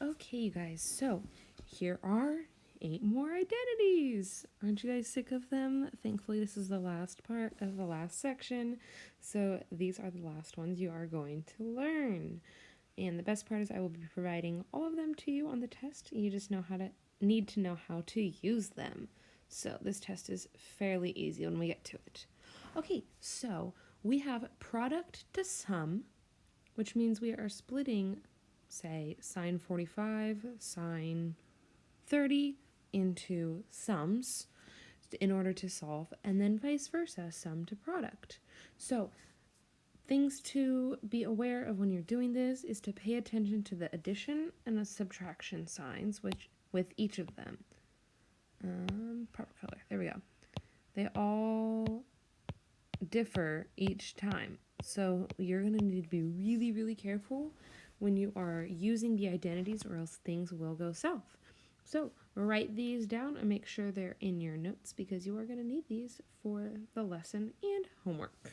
Okay, you guys, so here are 8 more identities. Aren't you guys sick of them? Thankfully, this is the last part of the last section, so these are the last ones you are going to learn. And the best part is I will be providing all of them to you on the test. You just need to know how to use them. So this test is fairly easy when we get to it. Okay, so we have product to sum, which means we are splitting, say, sine 45, sine 30 into sums in order to solve, and then vice versa, sum to product. So things to be aware of when you're doing this is to pay attention to the addition and the subtraction signs, which with each of them. Proper color, there we go. They all differ each time. So you're going to need to be really, really careful when you are using the identities, or else things will go south. So write these down and make sure they're in your notes, because you are going to need these for the lesson and homework.